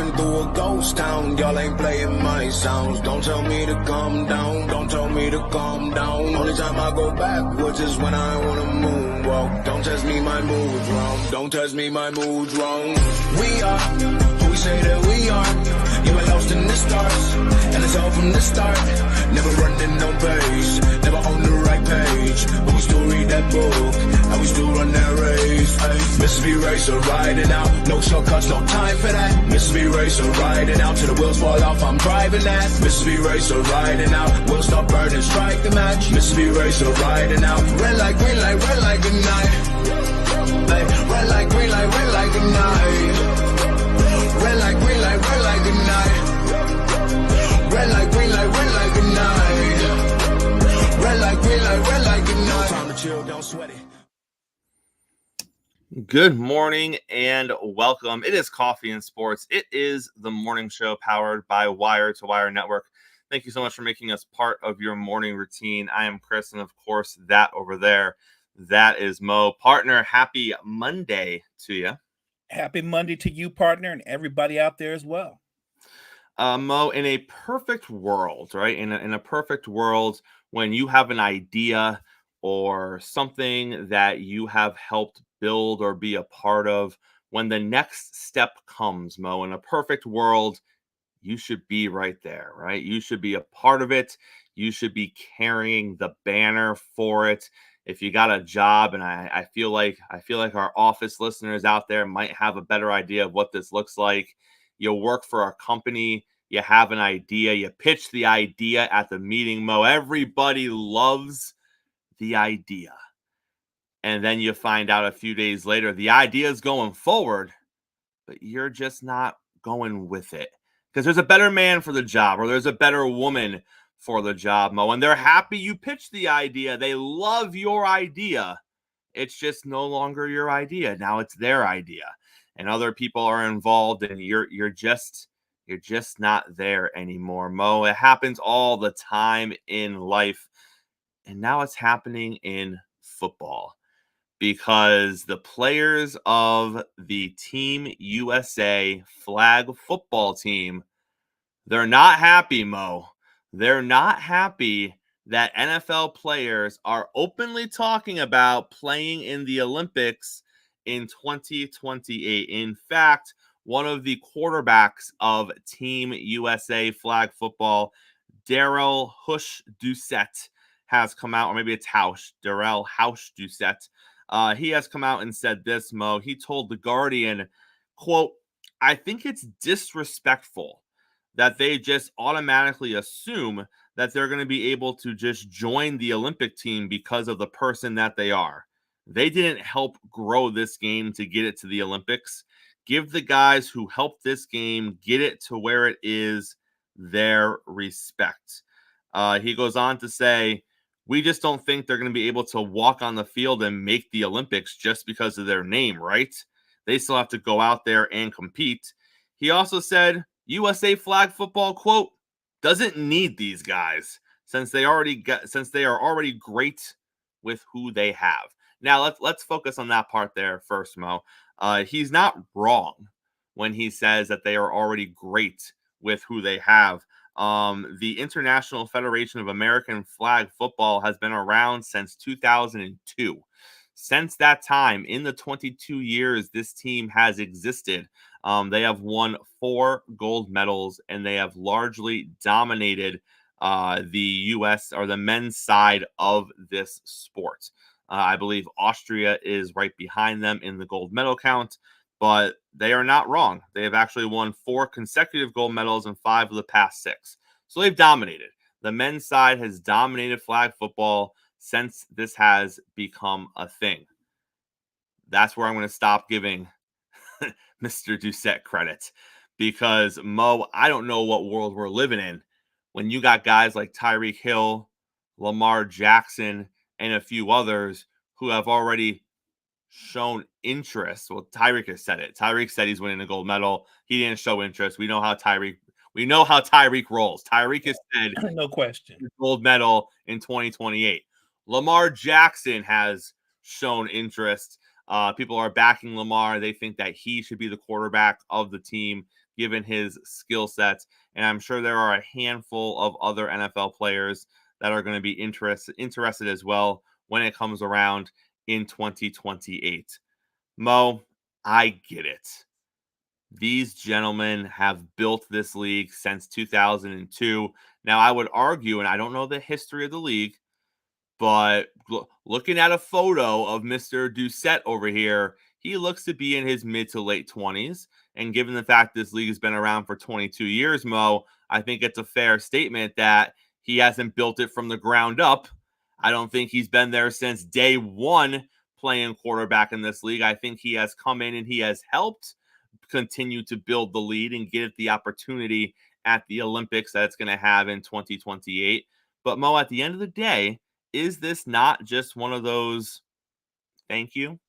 Riding through a ghost town, y'all ain't playing my sounds. Don't tell me to calm down, don't tell me to calm down. Only time I go backwards is when I wanna moonwalk. Don't test me, my mood's wrong. Don't test me, my mood's wrong. We are who we say that we are. Yeah, we're lost in the stars, and it's all from the start. Never running no pace, never on the right page. But we still read that book, and we still run that race. Ay, Mississippi Racer riding out, no shortcuts, no time for that. Mississippi Racer riding out, till the wheels fall off, I'm driving that. Mississippi Racer riding out, we'll stop burning, strike the match. Mississippi Racer riding out, red light, green light, red light, good night. Ay, red light, green light, red light, good night. Red light, green light, red light, good night. Red light, green light, red light, good night. Red light, green light, red light, good night. Time to chill, don't sweat it. Good morning and welcome. It is Coffee and Sports. It is the morning show powered by Wire to Wire Network. Thank you so much for making us part of your morning routine. I am Chris, and of course, that over there, that is Mo. Partner, happy Monday to you. Happy Monday to you, partner, and everybody out there as well. Mo, in a perfect world, right? In a perfect world, when you have an idea or something that you have helped build or be a part of, when the next step comes, Mo, in a perfect world, you should be right there, right? You should be a part of it. You should be carrying the banner for it. If you got a job, and I feel like our office listeners out there might have a better idea of what this looks like. You work for a company, you have an idea, you pitch the idea at the meeting, Mo. Everybody loves the idea. And then you find out a few days later the idea is going forward, but you're just not going with it. Because there's a better man for the job, or there's a better woman for the job, Mo. And they're happy you pitched the idea. They love your idea. It's just no longer your idea. Now it's their idea. And other people are involved, and you're just not there anymore, Mo. It happens all the time in life. And now it's happening in football, because the players of the Team USA flag football team, they're not happy, Mo. They're not happy that NFL players are openly talking about playing in the Olympics in 2028. In fact, one of the quarterbacks of Team USA flag football, Darrell Doucette, has come out, or maybe it's Darrell Doucette. He has come out and said this, Mo. He told The Guardian, quote, "I think it's disrespectful that they just automatically assume that they're going to be able to just join the Olympic team because of the person that they are. They didn't help grow this game to get it to the Olympics. Give the guys who helped this game get it to where it is their respect." He goes on to say, "We just don't think they're going to be able to walk on the field and make the Olympics just because of their name, right? They still have to go out there and compete." He also said, USA flag football, quote, "doesn't need these guys since they are already great with who they have." Now let's focus on that part there first, Mo. He's not wrong when he says that they are already great with who they have. The International Federation of American Flag Football has been around since 2002. Since that time, in the 22 years this team has existed, they have won 4 gold medals, and they have largely dominated the U.S. or the men's side of this sport. I believe Austria is right behind them in the gold medal count, but they are not wrong. They have actually won 4 consecutive gold medals in 5 of the past 6. So they've dominated. The men's side has dominated flag football since this has become a thing. That's where I'm going to stop giving Mr. Doucette credit, because, Mo, I don't know what world we're living in when you got guys like Tyreek Hill, Lamar Jackson, and a few others who have already shown interest. Well, Tyreek has said it. Tyreek said he's winning a gold medal. He didn't show interest. We know how Tyreek rolls. Tyreek has said no question gold medal in 2028. Lamar Jackson has shown interest. People are backing Lamar. They think that he should be the quarterback of the team, given his skill sets. And I'm sure there are a handful of other NFL players that are going to be interested as well when it comes around in 2028. Mo, I get it. These gentlemen have built this league since 2002. Now, I would argue, and I don't know the history of the league, but looking at a photo of Mr. Doucette over here, he looks to be in his mid to late 20s. And given the fact this league has been around for 22 years, Mo, I think it's a fair statement that he hasn't built it from the ground up. I don't think he's been there since day one playing quarterback in this league. I think he has come in and he has helped continue to build the lead and get it the opportunity at the Olympics that it's going to have in 2028. But Mo, at the end of the day, is this not just one of those, thank you,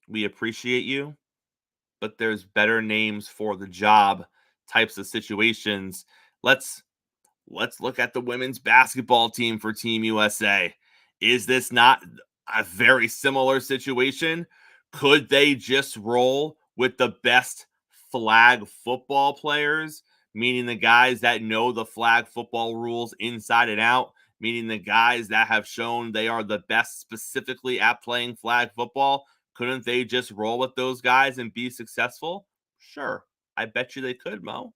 we appreciate you, but there's better names for the job types of situations? Let's look at the women's basketball team for Team USA. Is this not a very similar situation? Could they just roll with the best flag football players, meaning the guys that know the flag football rules inside and out, meaning the guys that have shown they are the best specifically at playing flag football? Couldn't they just roll with those guys and be successful? Sure. I bet you they could, Mo.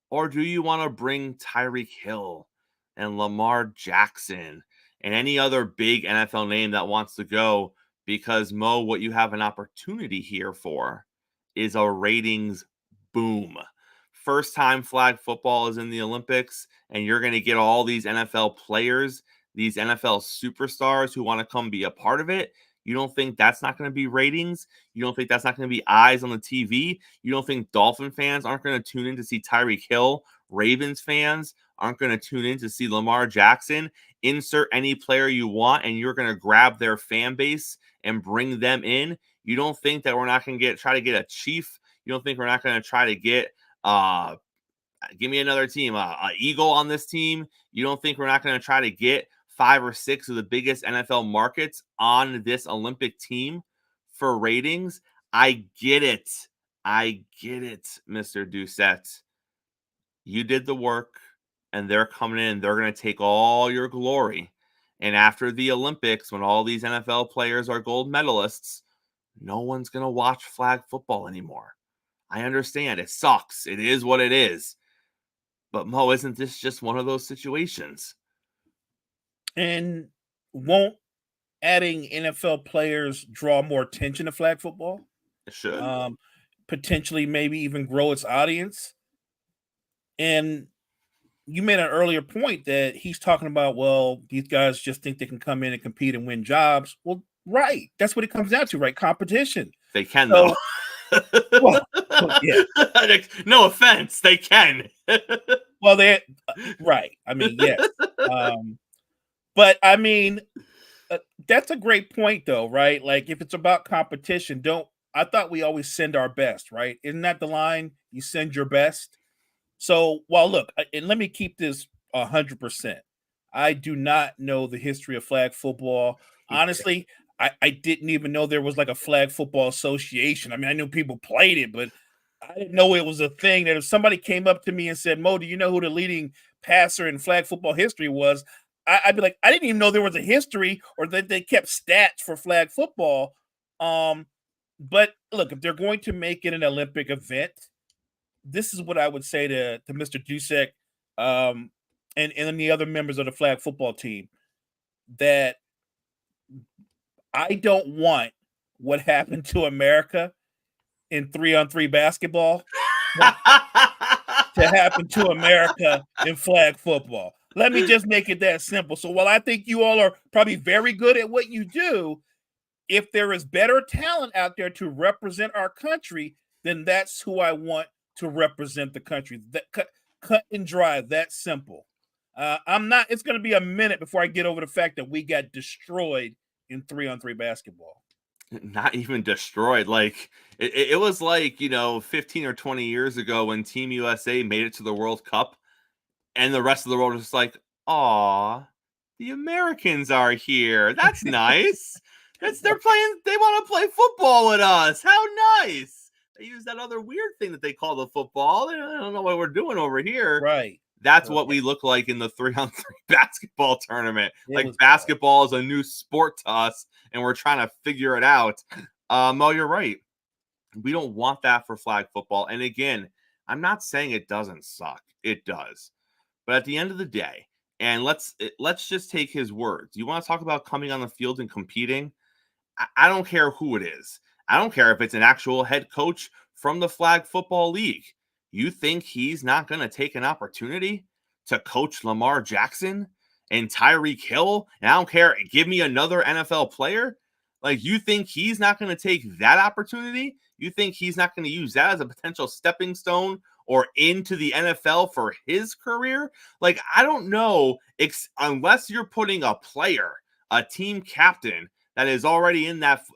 Or do you want to bring Tyreek Hill and Lamar Jackson and any other big NFL name that wants to go? Because, Mo, what you have an opportunity here for is a ratings boom. First time flag football is in the Olympics, and you're going to get all these NFL players, these NFL superstars who want to come be a part of it. You don't think that's not going to be ratings? You don't think that's not going to be eyes on the TV? You don't think Dolphin fans aren't going to tune in to see Tyreek Hill? Ravens fans aren't going to tune in to see Lamar Jackson? Insert any player you want, and you're going to grab their fan base and bring them in. You don't think that we're not going to try to get a Chief? You don't think we're not going to try to get give me another team, Eagle on this team? You don't think we're not going to try to get 5 or 6 of the biggest NFL markets on this Olympic team for ratings? I get it. I get it, Mr. Doucette. You did the work, and they're coming in. They're going to take all your glory. And after the Olympics, when all these NFL players are gold medalists, no one's going to watch flag football anymore. I understand. It sucks. It is what it is. But, Mo, isn't this just one of those situations? And won't adding NFL players draw more attention to flag football? It should. Potentially maybe even grow its audience. And you made an earlier point that he's talking about, well, these guys just think they can come in and compete and win jobs. Well, right. That's what it comes down to, right? Competition. They can, though. Well, yeah. No offense. They can. Well, they right. I mean, yes. But I mean, that's a great point, though, right? Like, if it's about competition, I thought we always send our best, right? Isn't that the line? You send your best. So, well, look, and let me keep this 100%. I do not know the history of flag football. Honestly, I didn't even know there was like a flag football association. I mean, I knew people played it, but I didn't know it was a thing. That if somebody came up to me and said, Mo, do you know who the leading passer in flag football history was? I'd be like, I didn't even know there was a history or that they kept stats for flag football. But look, if they're going to make it an Olympic event, this is what I would say to Mr. Doucette and the other members of the flag football team, that I don't want what happened to America in 3-on-3 basketball to happen to America in flag football. Let me just make it that simple. So while I think you all are probably very good at what you do, if there is better talent out there to represent our country, then that's who I want to represent the country. That cut and dry, that simple. It's going to be a minute before I get over the fact that we got destroyed in 3-on-3 basketball. Not even destroyed. Like it was like, 15 or 20 years ago when Team USA made it to the World Cup and the rest of the world was just like, aw, the Americans are here. That's nice. They're playing. They want to play football with us. How nice! They use that other weird thing that they call the football. I don't know what we're doing over here. Right. That's what we look like in the 3-on-3 basketball tournament. Like basketball is a new sport to us, and we're trying to figure it out. Mo, you're right. We don't want that for flag football. And again, I'm not saying it doesn't suck. It does. But at the end of the day, and let's just take his words. You want to talk about coming on the field and competing? I don't care who it is. I don't care if it's an actual head coach from the Flag Football League. You think he's not going to take an opportunity to coach Lamar Jackson and Tyreek Hill? And I don't care. Give me another NFL player. Like, you think he's not going to take that opportunity? You think he's not going to use that as a potential stepping stone or into the NFL for his career? Like, I don't know, unless you're putting a player, a team captain that is already in that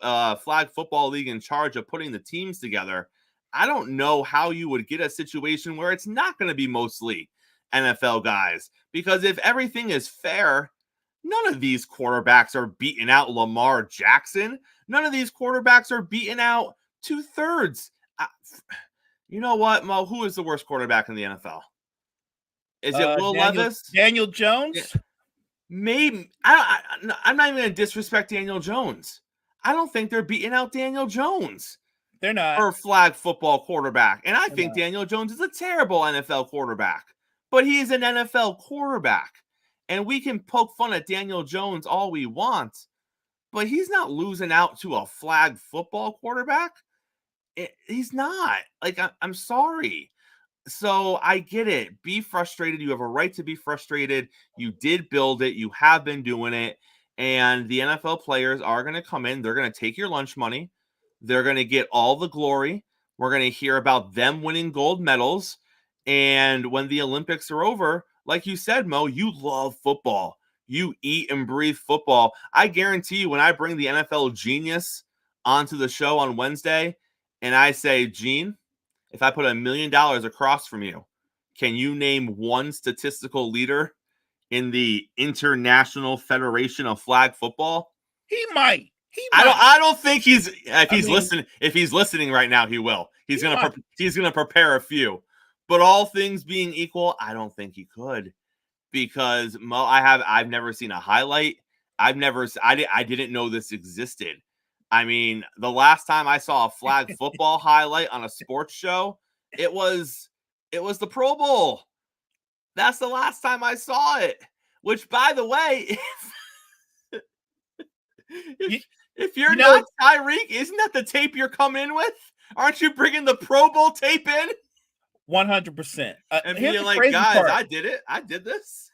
Flag Football League in charge of putting the teams together. I don't know how you would get a situation where it's not going to be mostly NFL guys. Because if everything is fair, none of these quarterbacks are beating out Lamar Jackson. None of these quarterbacks are beating out 2/3. You know what, Mo? Who is the worst quarterback in the NFL? Is it Will Levis? Daniel Jones? Yeah. Maybe. I'm not even going to disrespect Daniel Jones. I don't think they're beating out Daniel Jones. They're not. For flag football quarterback. And I think Daniel Jones is a terrible NFL quarterback. But he is an NFL quarterback. And we can poke fun at Daniel Jones all we want. But he's not losing out to a flag football quarterback. He's not. Like, I'm sorry. So I get it. Be frustrated. You have a right to be frustrated. You did build it. You have been doing it. And the NFL players are going to come in. They're going to take your lunch money. They're going to get all the glory. We're going to hear about them winning gold medals. And when the Olympics are over, like you said, Mo, you love football. You eat and breathe football. I guarantee you, when I bring the NFL genius onto the show on Wednesday and I say, Gene, if I put $1 million across from you, can you name one statistical leader in the International Federation of Flag Football? He might. I don't think he's listening. If he's listening right now, he will. He's gonna prepare a few. But all things being equal, I don't think he could, because Mo, I've never seen a highlight. I didn't know this existed. I mean, the last time I saw a flag football highlight on a sports show, it was the Pro Bowl. That's the last time I saw it. Which, by the way, if you're not Tyreek, isn't that the tape you're coming in with? Aren't you bringing the Pro Bowl tape in? 100%. And being like, guys, I did it. I did this.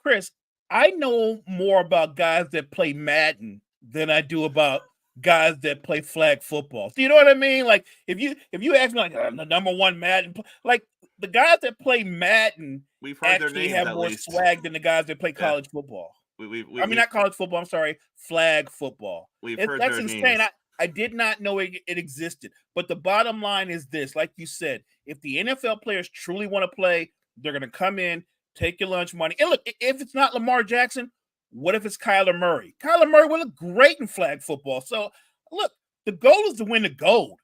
Chris, I know more about guys that play Madden than I do about guys that play flag football. Do you know what I mean? Like, if you ask me, like, I'm the number one Madden, like, the guys that play Madden we've heard their names, have more swag than the guys that play college football. Not college football. I'm sorry, flag football. That's insane. I did not know it existed. But the bottom line is this: like you said, if the NFL players truly want to play, they're going to come in, take your lunch money. And look, if it's not Lamar Jackson, what if it's Kyler Murray? Kyler Murray will look great in flag football. So look, the goal is to win the gold.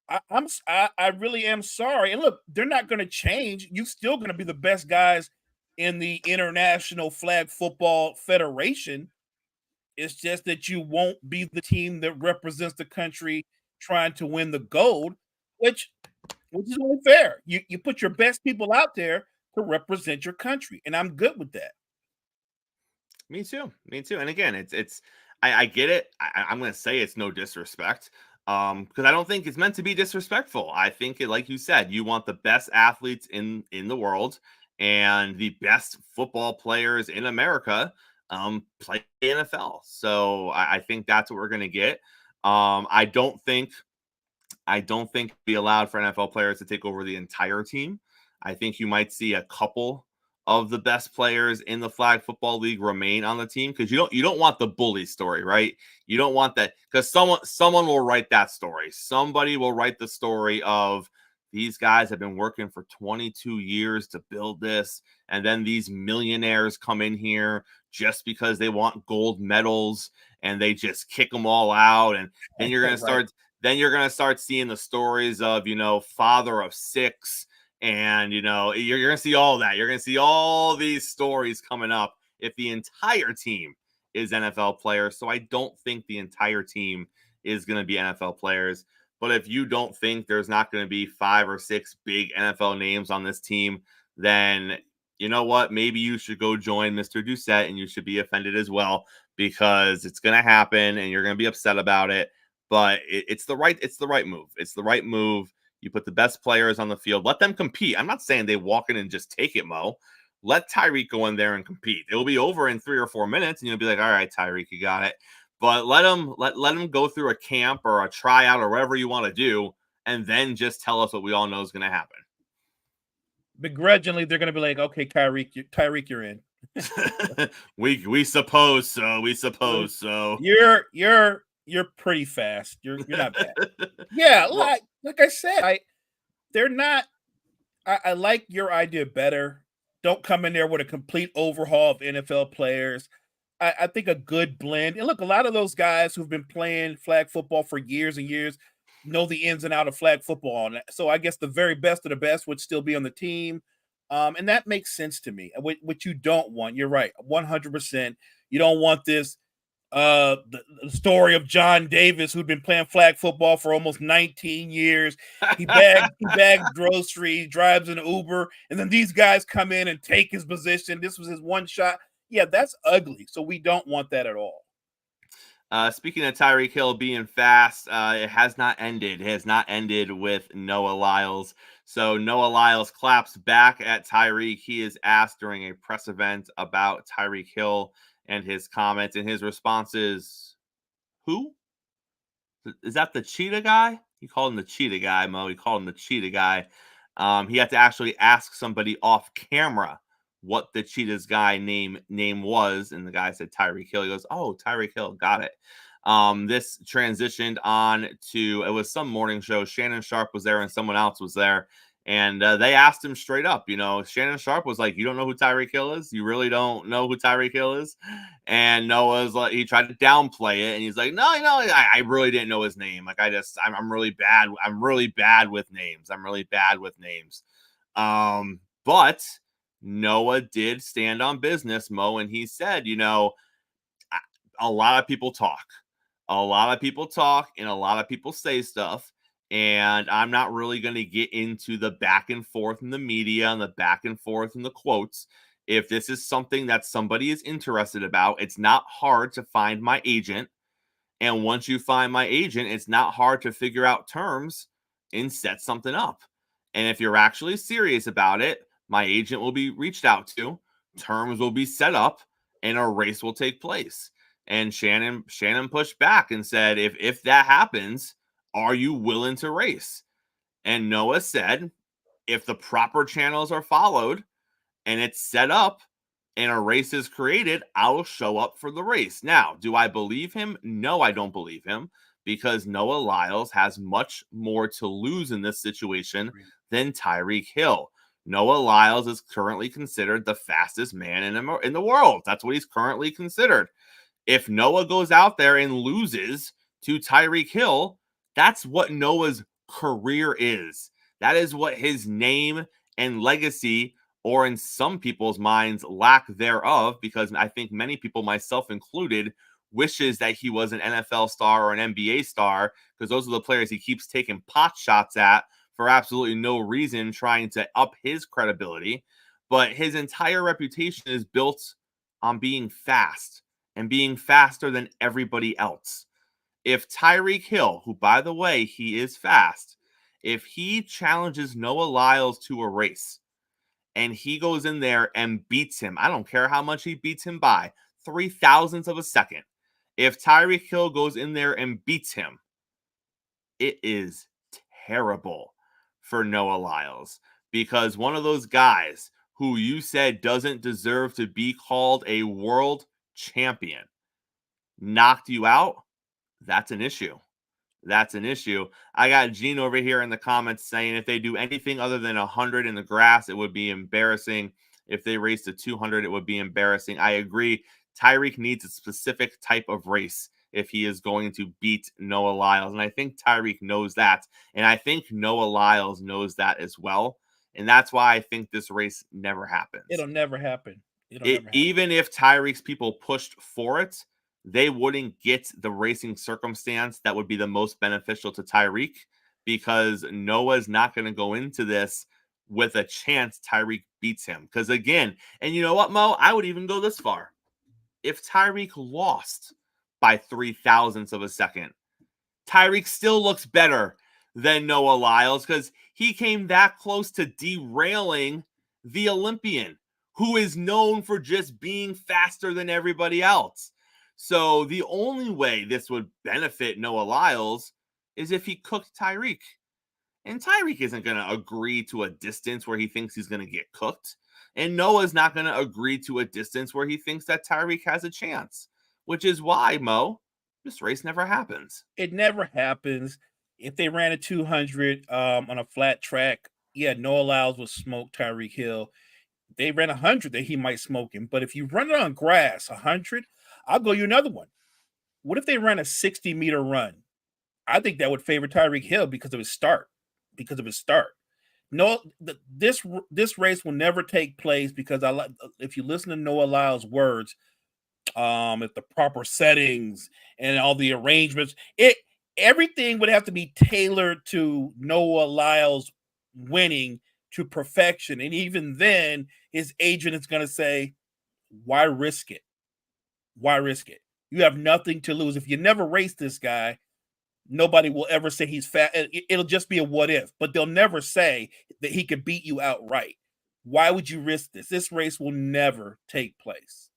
I really am sorry. And look, they're not going to change. You're still going to be the best guys in the International Flag Football Federation. It's just that you won't be the team that represents the country trying to win the gold, which is only fair. You put your best people out there to represent your country, and I'm good with that. Me too. And again, I get it. I'm going to say it's no disrespect, because I don't think it's meant to be disrespectful. I think, like you said, you want the best athletes in the world and the best football players in America play NFL. So I think that's what we're going to get. I don't think it'd be allowed for NFL players to take over the entire team. I think you might see a couple of the best players in the Flag Football League remain on the team, because you don't want the bully story, right? You don't want that, because someone will write that story. Somebody will write the story of, these guys have been working for 22 years to build this, and then these millionaires come in here just because they want gold medals and they just kick them all out. And then you're going to Right. start seeing the stories of, father of 6. And, you're going to see all that. You're going to see all these stories coming up if the entire team is NFL players. So I don't think the entire team is going to be NFL players. But if you don't think there's not going to be 5 or 6 big NFL names on this team, then you know what? Maybe you should go join Mr. Doucette and you should be offended as well, because it's going to happen and you're going to be upset about it. But it's the right move. It's the right move. You put the best players on the field. Let them compete. I'm not saying they walk in and just take it, Mo. Let Tyreek go in there and compete. It will be over in 3 or 4 minutes, and you'll be like, all right, Tyreek, you got it. But let them go through a camp or a tryout or whatever you want to do, and then just tell us what we all know is going to happen. Begrudgingly, they're going to be like, okay, Tyreek, you're in. we suppose so. We suppose so. You're pretty fast. You're not bad. Yeah, like I said, they're not. I like your idea better. Don't come in there with a complete overhaul of NFL players. I think a good blend. And look, a lot of those guys who've been playing flag football for years and years know the ins and out of flag football. So I guess the very best of the best would still be on the team. And that makes sense to me. What you don't want, you're right, 100%. You don't want this the story of John Davis, who'd been playing flag football for almost 19 years. He bagged groceries, drives an Uber, and then these guys come in and take his position. This was his one shot. Yeah, that's ugly. So we don't want that at all. Speaking of Tyreek Hill being fast, it has not ended. It has not ended with Noah Lyles. So Noah Lyles claps back at Tyreek. He is asked during a press event about Tyreek Hill and his comments, and his response is, who? Is that the cheetah guy? He called him the cheetah guy, Mo. He called him the cheetah guy. He had to actually ask somebody off camera what the cheetah's guy name was, and the guy said Tyreek Hill. He goes, oh, Tyreek Hill, got it. This transitioned on to, it was some morning show. Shannon Sharpe was there and someone else was there, and they asked him straight up, Shannon Sharpe was like, you don't know who Tyreek Hill is? You really don't know who Tyreek Hill is? And Noah's like, he tried to downplay it, and he's like, no, I really didn't know his name. Like, I'm really bad. I'm really bad with names. But Noah did stand on business, Mo, and he said, a lot of people talk. A lot of people talk and a lot of people say stuff. And I'm not really going to get into the back and forth in the media and the back and forth in the quotes. If this is something that somebody is interested about, it's not hard to find my agent. And once you find my agent, it's not hard to figure out terms and set something up. And if you're actually serious about it, my agent will be reached out to, terms will be set up, and a race will take place. And Shannon pushed back and said, if that happens, are you willing to race? And Noah said, if the proper channels are followed and it's set up and a race is created, I will show up for the race. Now, do I believe him? No, I don't believe him, because Noah Lyles has much more to lose in this situation than Tyreek Hill. Noah Lyles is currently considered the fastest man in the world. That's what he's currently considered. If Noah goes out there and loses to Tyreek Hill, that's what Noah's career is. That is what his name and legacy, or in some people's minds, lack thereof, because I think many people, myself included, wishes that he was an NFL star or an NBA star, because those are the players he keeps taking pot shots at for absolutely no reason, trying to up his credibility. But his entire reputation is built on being fast and being faster than everybody else. If Tyreek Hill, who, by the way, he is fast, if he challenges Noah Lyles to a race and he goes in there and beats him, I don't care how much he beats him by, 0.003 of a second. If Tyreek Hill goes in there and beats him, it is terrible for Noah Lyles, because one of those guys who you said doesn't deserve to be called a world champion knocked you out. That's an issue. That's an issue. I got Gene over here in the comments saying if they do anything other than 100 in the grass, it would be embarrassing. If they race to 200, it would be embarrassing. I agree. Tyreek needs a specific type of race if he is going to beat Noah Lyles. And I think Tyreek knows that. And I think Noah Lyles knows that as well. And that's why I think this race never happens. It'll never happen. It'll never happen. Even if Tyreek's people pushed for it, they wouldn't get the racing circumstance that would be the most beneficial to Tyreek, because Noah's not going to go into this with a chance Tyreek beats him. Because again, and you know what, Mo? I would even go this far. If Tyreek lost by 0.003 of a second, Tyreek still looks better than Noah Lyles, because he came that close to derailing the Olympian, who is known for just being faster than everybody else. So the only way this would benefit Noah Lyles is if he cooked Tyreek. And Tyreek isn't going to agree to a distance where he thinks he's going to get cooked. And Noah's not going to agree to a distance where he thinks that Tyreek has a chance, which is why, Mo, this race never happens. It never happens. If they ran a 200 on a flat track, yeah, Noah Lyles would smoke Tyreek Hill. If they ran 100, that he might smoke him. But if you run it on grass, 100, I'll go you another one. What if they ran a 60-meter run? I think that would favor Tyreek Hill because of his start. No, this race will never take place because if you listen to Noah Lyles' words, if the proper settings and all the arrangements, everything would have to be tailored to Noah Lyles winning to perfection. And even then, his agent is going to say, why risk it? Why risk it? You have nothing to lose. If you never race this guy, nobody will ever say he's fat. It'll just be a what if, but they'll never say that he could beat you outright. Why would you risk this? This race will never take place.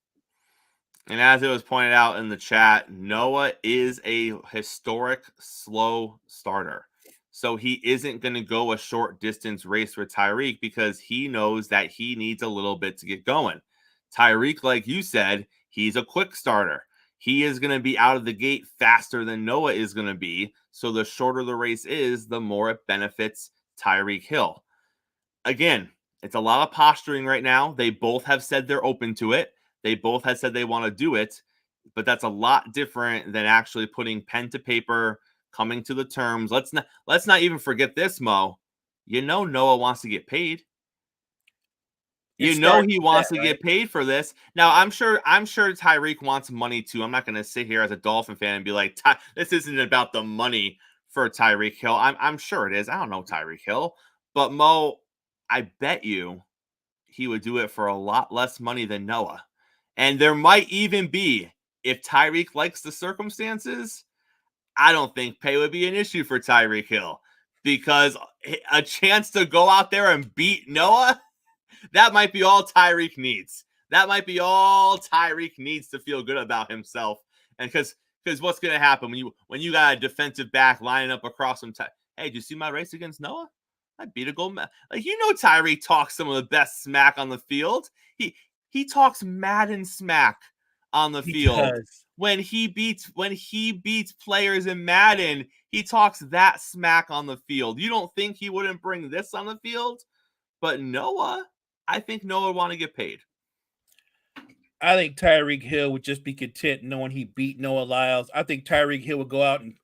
And as it was pointed out in the chat, Noah is a historic slow starter. So he isn't going to go a short distance race for Tyreek because he knows that he needs a little bit to get going. Tyreek, like you said, he's a quick starter. He is going to be out of the gate faster than Noah is going to be. So the shorter the race is, the more it benefits Tyreek Hill. Again, it's a lot of posturing right now. They both have said they're open to it. They both have said they want to do it. But that's a lot different than actually putting pen to paper, coming to the terms. Let's not even forget this, Mo. You know Noah wants to get paid. You know he wants to get paid for this. Now, I'm sure Tyreek wants money too. I'm not going to sit here as a Dolphin fan and be like, this isn't about the money for Tyreek Hill. I'm sure it is. I don't know Tyreek Hill. But, Mo, I bet you he would do it for a lot less money than Noah. And there might even be, if Tyreek likes the circumstances, I don't think pay would be an issue for Tyreek Hill. Because a chance to go out there and beat Noah, that might be all Tyreek needs. That might be all Tyreek needs to feel good about himself. And because what's going to happen when you got a defensive back lining up across him? Hey, did you see my race against Noah? I beat a gold medal. Like, Tyreek talks some of the best smack on the field. He talks Madden smack on the field. When he beats players in Madden, he talks that smack on the field. You don't think he wouldn't bring this on the field? But Noah, I think Noah would want to get paid. I think Tyreek Hill would just be content knowing he beat Noah Lyles. I think Tyreek Hill would go out and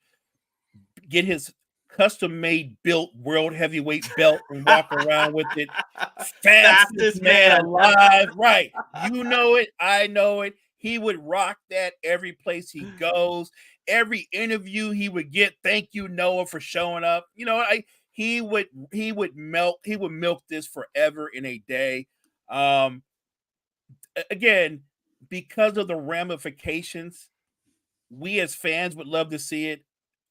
get his custom-made built world heavyweight belt and walk around with it. Fastest man alive. Right. You know it. I know it. He would rock that every place he goes. Every interview he would get. Thank you, Noah, for showing up. He would milk this forever in a day. Again, because of the ramifications, we as fans would love to see it.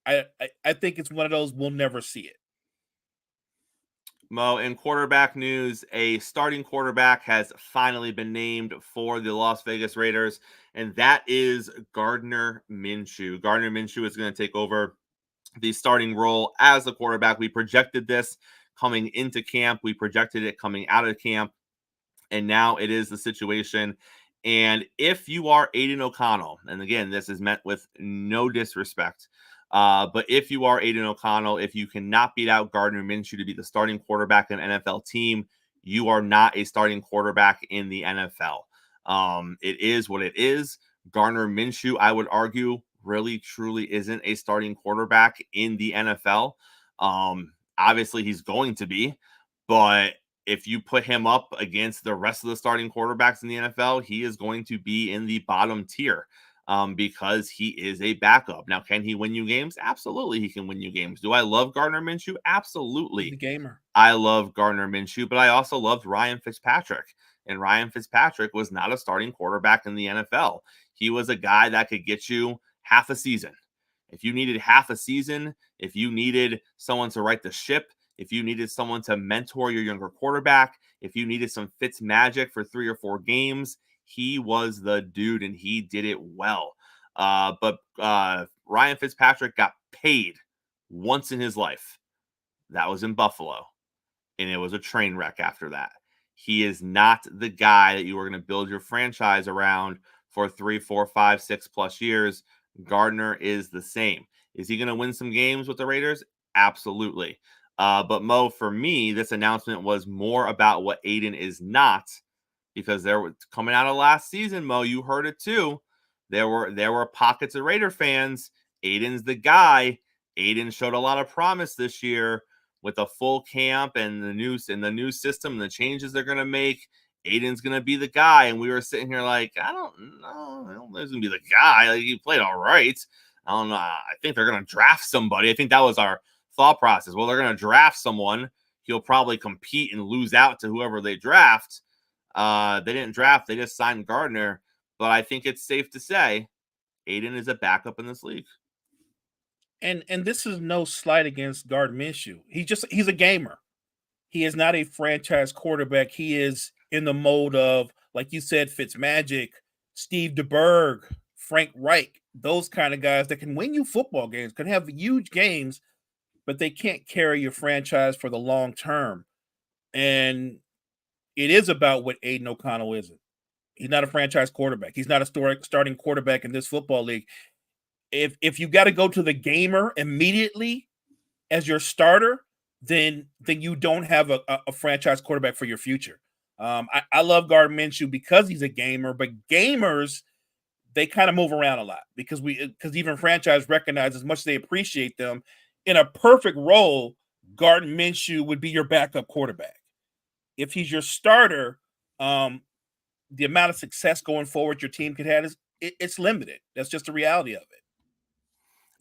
I think it's one of those we'll never see it. Mo, in quarterback news, a starting quarterback has finally been named for the Las Vegas Raiders, and that is Gardner Minshew. Gardner Minshew is going to take over the starting role as the quarterback. We projected this coming into camp. We projected it coming out of camp. And now it is the situation. And if you are Aiden O'Connell, and again, this is meant with no disrespect, but if you are Aiden O'Connell, if you cannot beat out Gardner Minshew to be the starting quarterback in an NFL team, you are not a starting quarterback in the NFL. It is what it is. Gardner Minshew, I would argue, really truly isn't a starting quarterback in the NFL. Obviously he's going to be, but if you put him up against the rest of the starting quarterbacks in the NFL, he is going to be in the bottom tier because he is a backup. Now, can he win you games? Absolutely, he can win you games. Do I love Gardner Minshew? Absolutely. He's a gamer. I love Gardner Minshew, but I also loved Ryan Fitzpatrick. And Ryan Fitzpatrick was not a starting quarterback in the NFL. He was a guy that could get you half a season. If you needed half a season, if you needed someone to right the ship, if you needed someone to mentor your younger quarterback, if you needed some Fitz magic for 3 or 4 games, he was the dude and he did it well. But Ryan Fitzpatrick got paid once in his life. That was in Buffalo. And it was a train wreck after that. He is not the guy that you are going to build your franchise around for 3, 4, 5, 6+ years. Gardner is the same. Is he going to win some games with the Raiders? Absolutely. But Mo, for me, this announcement was more about what Aiden is not, because there was coming out of last season, Mo, you heard it too. There were pockets of Raider fans. Aiden's the guy. Aiden showed a lot of promise this year with a full camp and the new system and the changes they're going to make. Aiden's going to be the guy. And we were sitting here like, I don't know. I don't know he's going to be the guy. Like, he played all right. I don't know. I think they're going to draft somebody. I think that was our thought process. Well, they're going to draft someone. He'll probably compete and lose out to whoever they draft. They didn't draft. They just signed Gardner. But I think it's safe to say Aiden is a backup in this league. And this is no slight against Gardner Minshew. He's a gamer. He is not a franchise quarterback. He is in the mode of, like you said, Fitzmagic, Steve DeBerg, Frank Reich, those kind of guys that can win you football games, can have huge games, but they can't carry your franchise for the long term. And it is about what Aiden O'Connell isn't. He's not a franchise quarterback. He's not a starting quarterback in this football league. If you got to go to the gamer immediately as your starter, then you don't have a franchise quarterback for your future. I love Gardner Minshew because he's a gamer, but gamers, they kind of move around a lot because even franchise recognize as much as they appreciate them. In a perfect role, Gardner Minshew would be your backup quarterback. If he's your starter, the amount of success going forward your team could have it's limited. That's just the reality of it.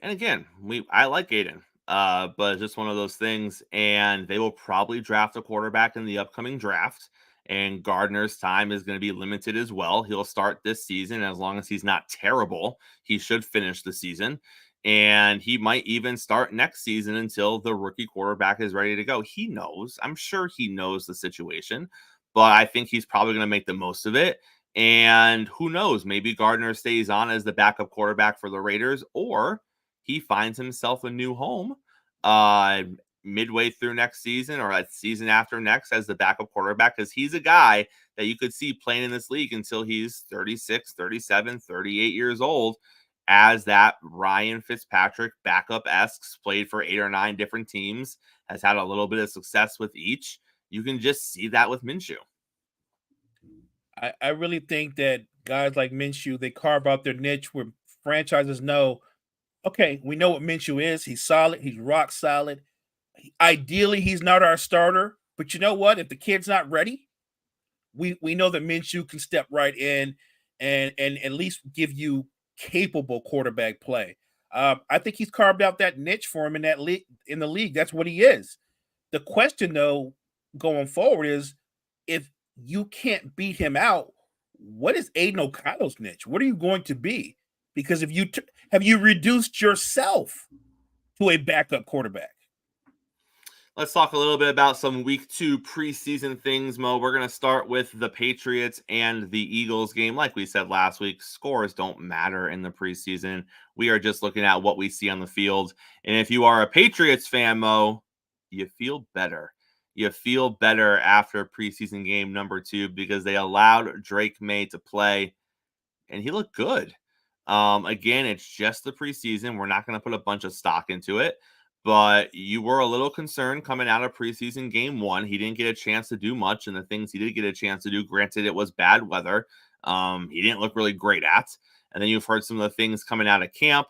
And again, I like Aiden, but it's just one of those things. And they will probably draft a quarterback in the upcoming draft. And Gardner's time is going to be limited as well. He'll start this season. As long as he's not terrible, he should finish the season. And he might even start next season until the rookie quarterback is ready to go. He knows. I'm sure he knows the situation. But I think he's probably going to make the most of it. And who knows? Maybe Gardner stays on as the backup quarterback for the Raiders, or he finds himself a new home midway through next season or a season after next as the backup quarterback, because he's a guy that you could see playing in this league until he's 36, 37, 38 years old as that Ryan Fitzpatrick backup-esque, played for 8 or 9 different teams, has had a little bit of success with each. You can just see that with Minshew. I really think that guys like Minshew, they carve out their niche where franchises know, okay, we know what Minshew is. He's solid. He's rock solid. Ideally, he's not our starter. But you know what? If the kid's not ready, we know that Minshew can step right in and at least give you capable quarterback play. I think he's carved out that niche for him in that league. In the league, that's what he is. The question, though, going forward is, if you can't beat him out, what is Aiden O'Connell's niche? What are you going to be? Because if you have you reduced yourself to a backup quarterback? Let's talk a little bit about some week 2 preseason things, Mo. We're going to start with the Patriots and the Eagles game. Like we said last week, scores don't matter in the preseason. We are just looking at what we see on the field. And if you are a Patriots fan, Mo, you feel better. You feel better after preseason game number 2 because they allowed Drake May to play, and he looked good. Again, it's just the preseason. We're not going to put a bunch of stock into it. But you were a little concerned coming out of preseason game 1. He didn't get a chance to do much, and the things he did get a chance to do, granted, it was bad weather. He didn't look really great at. And then you've heard some of the things coming out of camp.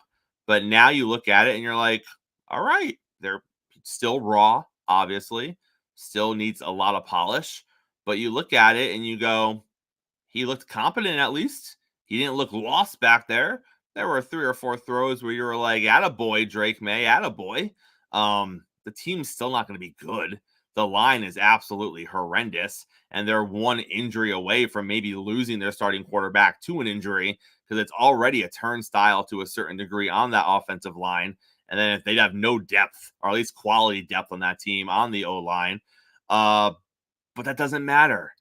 But now you look at it and you're like, all right, they're still raw, obviously, still needs a lot of polish. But you look at it and you go, he looked competent at least. He didn't look lost back there. There were 3 or 4 throws where you were like, attaboy, Drake May, attaboy. The team's still not going to be good. The line is absolutely horrendous, and they're one injury away from maybe losing their starting quarterback to an injury because it's already a turnstile to a certain degree on that offensive line. And then if they'd have no depth, or at least quality depth on that team on the O-line, but that doesn't matter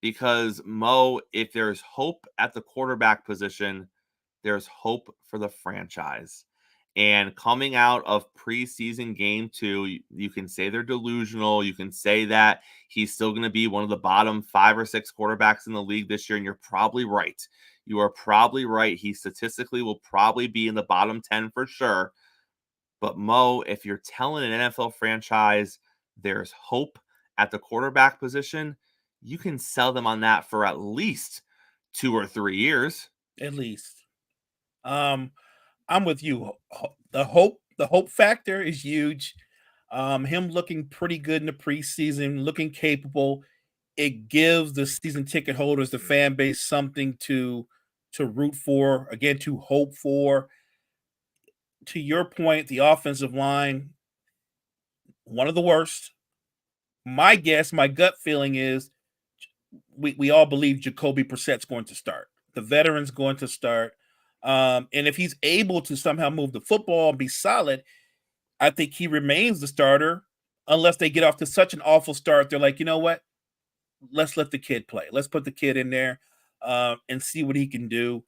because, Mo, if there's hope at the quarterback position, there's hope for the franchise. And coming out of preseason game 2, you can say they're delusional. You can say that he's still going to be one of the bottom 5 or 6 quarterbacks in the league this year, and you're probably right. You are probably right. He statistically will probably be in the bottom 10 for sure. But, Mo, if you're telling an NFL franchise there's hope at the quarterback position, you can sell them on that for at least 2 or 3 years. At least. I'm with you. The hope factor is huge. Him looking pretty good in the preseason, looking capable. It gives the season ticket holders, the fan base, something to root for, again, to hope for. To your point, the offensive line, one of the worst. My guess, my gut feeling is we all believe Jacoby Brissett's going to start. The veteran's going to start. And if he's able to somehow move the football and be solid, I think he remains the starter unless they get off to such an awful start. They're like, you know what? Let's let the kid play. Let's put the kid in there and see what he can do.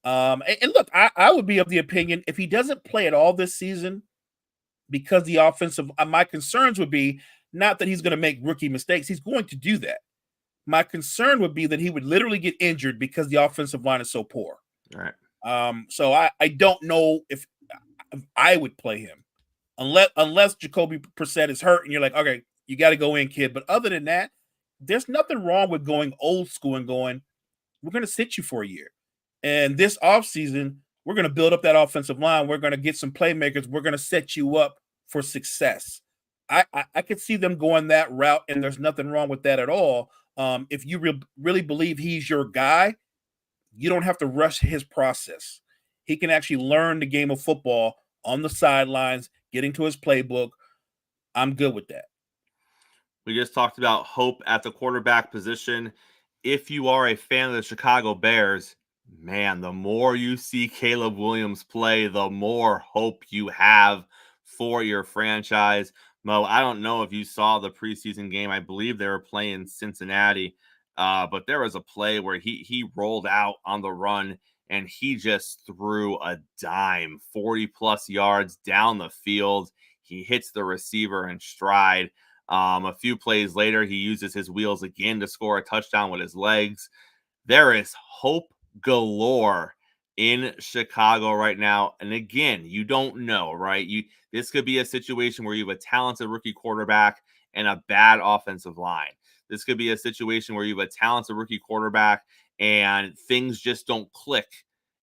And look, I would be of the opinion if he doesn't play at all this season because the offensive, my concerns would be not that he's going to make rookie mistakes. He's going to do that. My concern would be that he would literally get injured because the offensive line is so poor. All right. So I don't know if I would play him unless Jacoby Brissett is hurt and you're like, okay, you got to go in, kid. But other than that, there's nothing wrong with going old school and going, we're going to sit you for a year. And this offseason, we're going to build up that offensive line. We're going to get some playmakers. We're going to set you up for success. I could see them going that route, and there's nothing wrong with that at all. If you really believe he's your guy, you don't have to rush his process. He can actually learn the game of football on the sidelines, getting to his playbook. I'm good with that. We just talked about hope at the quarterback position. If you are a fan of the Chicago Bears, man, the more you see Caleb Williams play, the more hope you have for your franchise. Mo, I don't know if you saw the preseason game. I believe they were playing Cincinnati, but there was a play where he rolled out on the run and he just threw a dime, 40-plus yards down the field. He hits the receiver in stride. A few plays later, he uses his wheels again to score a touchdown with his legs. There is hope galore in Chicago right now. And again, you don't know, right? This could be a situation where you have a talented rookie quarterback and a bad offensive line. This could be a situation where you have a talented rookie quarterback and things just don't click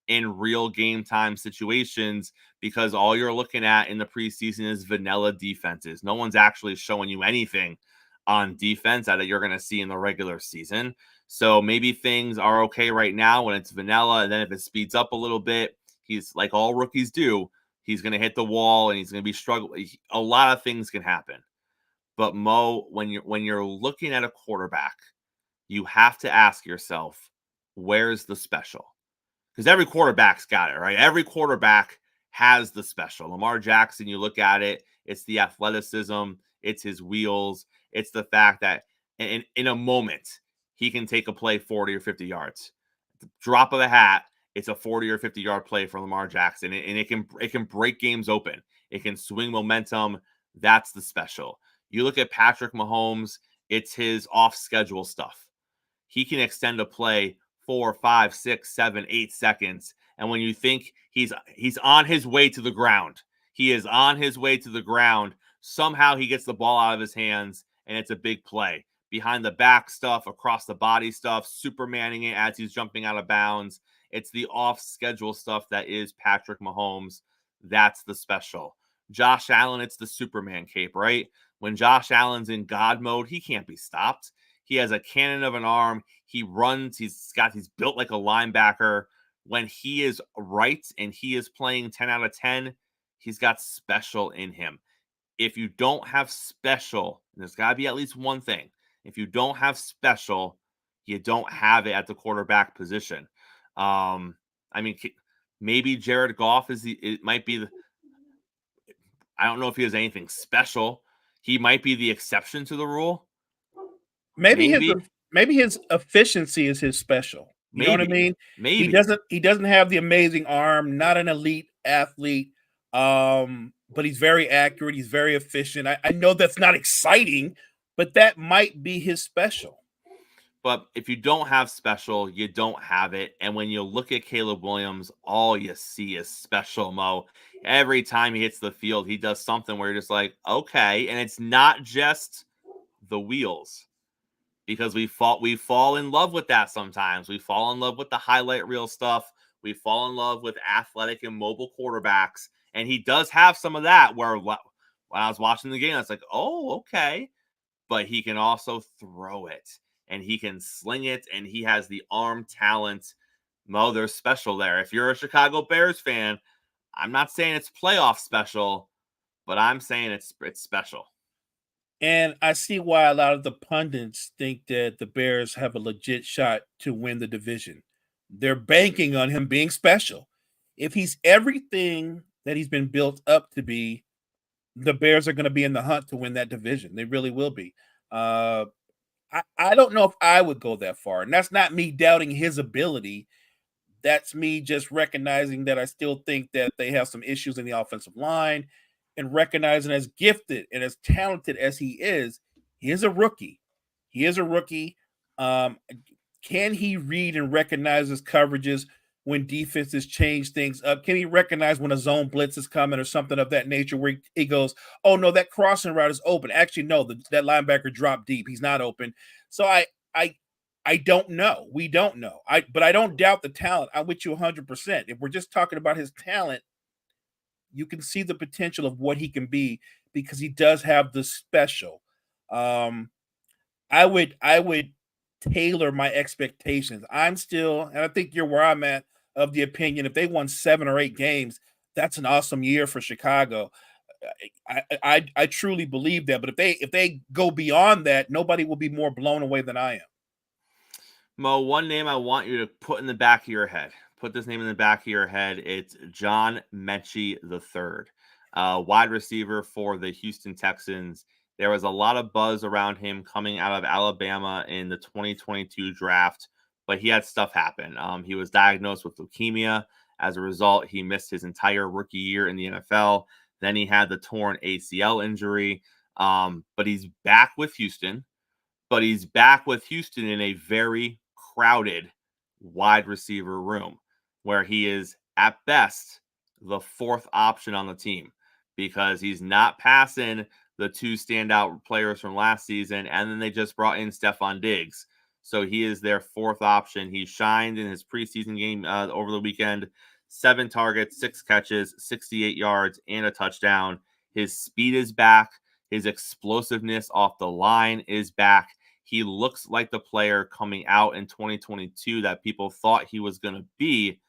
in real game time situations because all you're looking at in the preseason is vanilla defenses. No one's actually showing you anything on defense that you're going to see in the regular season. So maybe things are okay right now when it's vanilla, and then if it speeds up a little bit, he's like all rookies do, he's going to hit the wall and he's going to be struggling. A lot of things can happen. But Mo, when you're looking at a quarterback, you have to ask yourself, where's the special? Because every quarterback's got it, right? Every quarterback has the special. Lamar Jackson, you look at it, it's the athleticism, it's his wheels, it's the fact that in a moment, he can take a play 40 or 50 yards. The drop of a hat, it's a 40 or 50-yard play for Lamar Jackson, and it can break games open. It can swing momentum. That's the special. You look at Patrick Mahomes, it's his off-schedule stuff. He can extend a play 4, 5, 6, 7, 8 seconds. And when you think he's on his way to the ground, he is on his way to the ground. Somehow he gets the ball out of his hands and it's a big play. Behind the back stuff, across the body stuff, Supermaning it as he's jumping out of bounds. It's the off schedule stuff that is Patrick Mahomes. that's the special. Josh Allen, it's the Superman cape, right? When Josh Allen's in God mode, he can't be stopped. He has a cannon of an arm. He runs. He's built like a linebacker. When he is right and he is playing 10 out of 10, he's got special in him. If you don't have special, there's got to be at least one thing. If you don't have special, you don't have it at the quarterback position. I mean, maybe Jared Goff it might be I don't know if he has anything special. He might be the exception to the rule. Maybe his efficiency is his special. You know what I mean? Maybe he doesn't have the amazing arm, not an elite athlete, but he's very accurate. He's very efficient. I know that's not exciting, but that might be his special. But if you don't have special, you don't have it. And when you look at Caleb Williams, all you see is special, Mo. Every time he hits the field, he does something where you're just like, okay. And it's not just the wheels, because we fall in love with that sometimes. We fall in love with the highlight reel stuff. We fall in love with athletic and mobile quarterbacks. And he does have some of that where when I was watching the game, I was like, oh, okay. But he can also throw it. And he can sling it, and he has the arm talent. Mo, there's special there. If you're a Chicago Bears fan, I'm not saying it's playoff special, but I'm saying it's special. And I see why a lot of the pundits think that the Bears have a legit shot to win the division. They're banking on him being special. If he's everything that he's been built up to be, the Bears are going to be in the hunt to win that division. They really will be. I don't know if I would go that far. And that's not me doubting his ability. That's me just recognizing that I still think that they have some issues in the offensive line, and recognizing as gifted and as talented as he is a rookie. He is a rookie. Can he read and recognize his coverages when defenses change things up? Can he recognize when a zone blitz is coming or something of that nature where he goes, oh, no, that crossing route is open. Actually, no, that linebacker dropped deep. He's not open. So I don't know. We don't know. But I don't doubt the talent. I'm with you 100%. If we're just talking about his talent, you can see the potential of what he can be because he does have the special. I would tailor my expectations. I'm still, and I think you're where I'm at, of the opinion if they won 7 or 8 games, that's an awesome year for Chicago. I truly believe that. But if they go beyond that, nobody will be more blown away than I am. Mo, one name I want you to put in the back of your head. Put this name in the back of your head. It's John Mechie III, wide receiver for the Houston Texans. There was a lot of buzz around him coming out of Alabama in the 2022 draft, but he had stuff happen. He was diagnosed with leukemia. As a result, he missed his entire rookie year in the NFL. Then he had the torn ACL injury, but he's back with Houston. But he's back with Houston in a very crowded wide receiver room where he is, at best, the 4th option on the team because he's not passing the 2 standout players from last season, and then they just brought in Stephon Diggs. So he is their 4th option. He shined in his preseason game over the weekend. 7 targets, 6 catches, 68 yards, and a touchdown. His speed is back. His explosiveness off the line is back. He looks like the player coming out in 2022 that people thought he was going to be.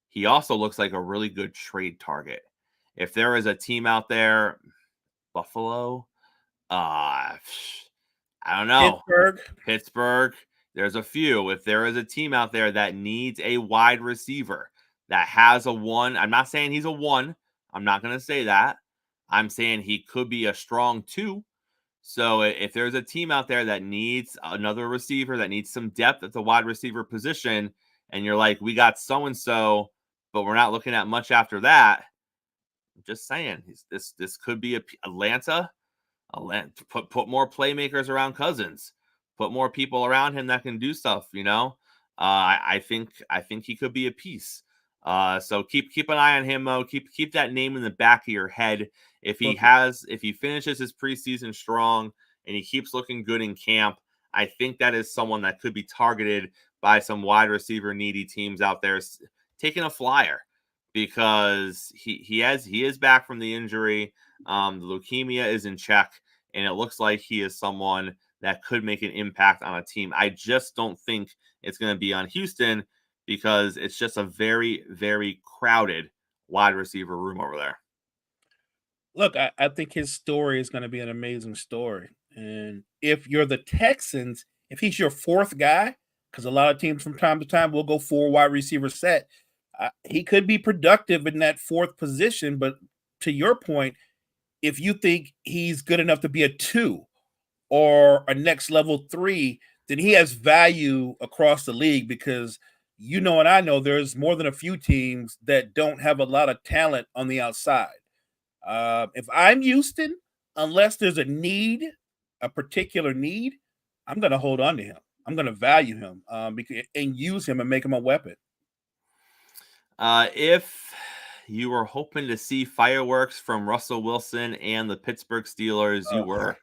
He also looks like a really good trade target. If there is a team out there, Buffalo, I don't know. Pittsburgh. There's a few. If there is a team out there that needs a wide receiver that has a 1, I'm not saying he's a 1. I'm not going to say that. I'm saying he could be a strong 2. So if there's a team out there that needs another receiver, that needs some depth at the wide receiver position, and you're like, we got so-and-so, but we're not looking at much after that, I'm just saying, this could be Atlanta. Put more playmakers around Cousins. Put more people around him that can do stuff, you know? I think he could be a piece. So keep an eye on him, Mo. Keep that name in the back of your head. If he finishes his preseason strong and he keeps looking good in camp, I think that is someone that could be targeted by some wide receiver needy teams out there taking a flyer because he is back from the injury. The leukemia is in check, and it looks like he is someone that could make an impact on a team. I just don't think it's going to be on Houston because it's just a very, very crowded wide receiver room over there. Look, I think his story is going to be an amazing story. And if you're the Texans, if he's your fourth guy, because a lot of teams from time to time will go 4 wide receiver set, he could be productive in that fourth position. But to your point, if you think he's good enough to be a 2 or a next level 3, then he has value across the league because you know and I know there's more than a few teams that don't have a lot of talent on the outside. If I'm Houston, unless there's a need, a particular need, I'm going to hold on to him. I'm going to value him and use him and make him a weapon. If you were hoping to see fireworks from Russell Wilson and the Pittsburgh Steelers, you were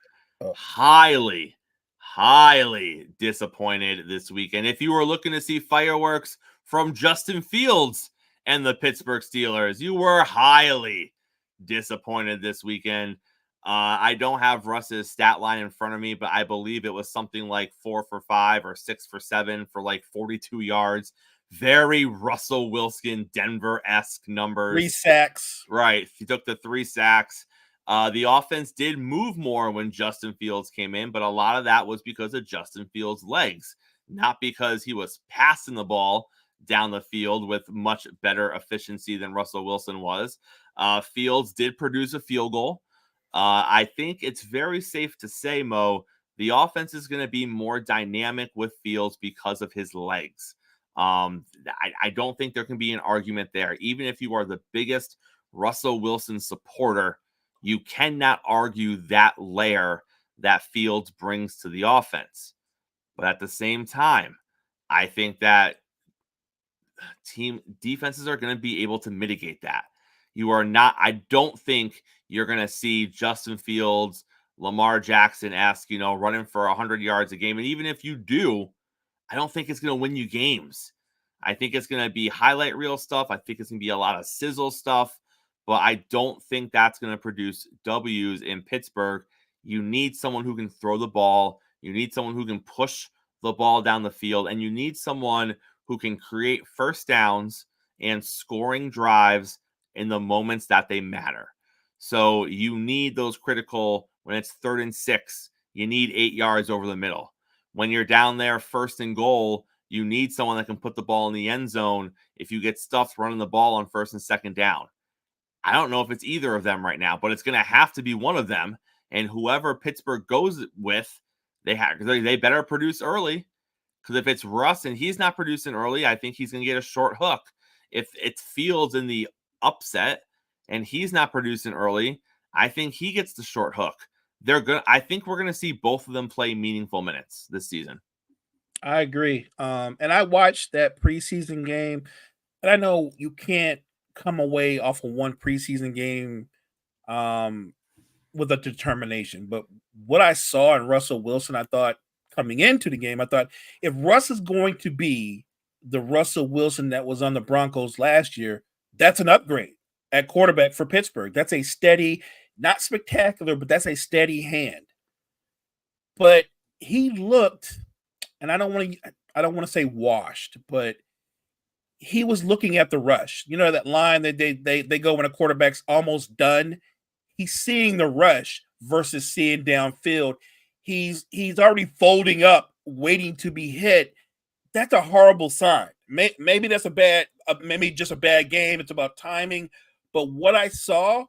highly, highly disappointed this weekend. If you were looking to see fireworks from Justin Fields and the Pittsburgh Steelers, you were highly disappointed this weekend. I don't have Russ's stat line in front of me, but I believe it was something like 4 for 5 or 6 for 7 for like 42 yards. Very Russell Wilson, Denver-esque numbers. 3 sacks. Right. He took the 3 sacks. The offense did move more when Justin Fields came in, but a lot of that was because of Justin Fields' legs, not because he was passing the ball down the field with much better efficiency than Russell Wilson was. Fields did produce a field goal. I think it's very safe to say, Mo, the offense is going to be more dynamic with Fields because of his legs. I don't think there can be an argument there. Even if you are the biggest Russell Wilson supporter, you cannot argue that layer that Fields brings to the offense. But at the same time, I think that team defenses are going to be able to mitigate that. I don't think you're going to see Justin Fields, Lamar Jackson-esque, running for 100 yards a game. And even if you do, I don't think it's going to win you games. I think it's going to be highlight reel stuff. I think it's going to be a lot of sizzle stuff, but I don't think that's going to produce W's in Pittsburgh. You need someone who can throw the ball. You need someone who can push the ball down the field, and you need someone who can create first downs and scoring drives in the moments that they matter. So you need those critical, when it's 3rd and 6, you need 8 yards over the middle. When you're down there 1st and goal, you need someone that can put the ball in the end zone if you get stuffed running the ball on 1st and 2nd down. I don't know if it's either of them right now, but it's going to have to be one of them. And whoever Pittsburgh goes with, they better produce early. Because if it's Russ and he's not producing early, I think he's going to get a short hook. If it's Fields in the upset and he's not producing early, I think he gets the short hook. I think we're going to see both of them play meaningful minutes this season. I agree. And I watched that preseason game, and I know you can't come away off of one preseason game with a determination. But what I saw in Russell Wilson, I thought coming into the game, I thought if Russ is going to be the Russell Wilson that was on the Broncos last year, that's an upgrade at quarterback for Pittsburgh. That's a steady, not spectacular, but that's a steady hand. But he looked, and I don't want to say washed, but he was looking at the rush. You know that line that they go when a quarterback's almost done. He's seeing the rush versus seeing downfield. He's already folding up, waiting to be hit. That's a horrible sign. Maybe that's maybe just a bad game. It's about timing. But what I saw,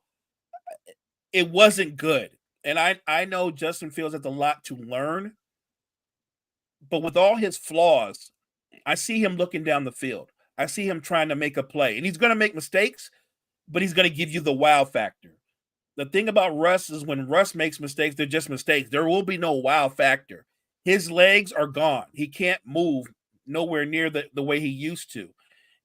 it wasn't good. And I know Justin Fields has a lot to learn. But with all his flaws, I see him looking down the field. I see him trying to make a play. And he's going to make mistakes, but he's going to give you the wow factor. The thing about Russ is when Russ makes mistakes, they're just mistakes. There will be no wow factor. His legs are gone. He can't move nowhere near the way he used to.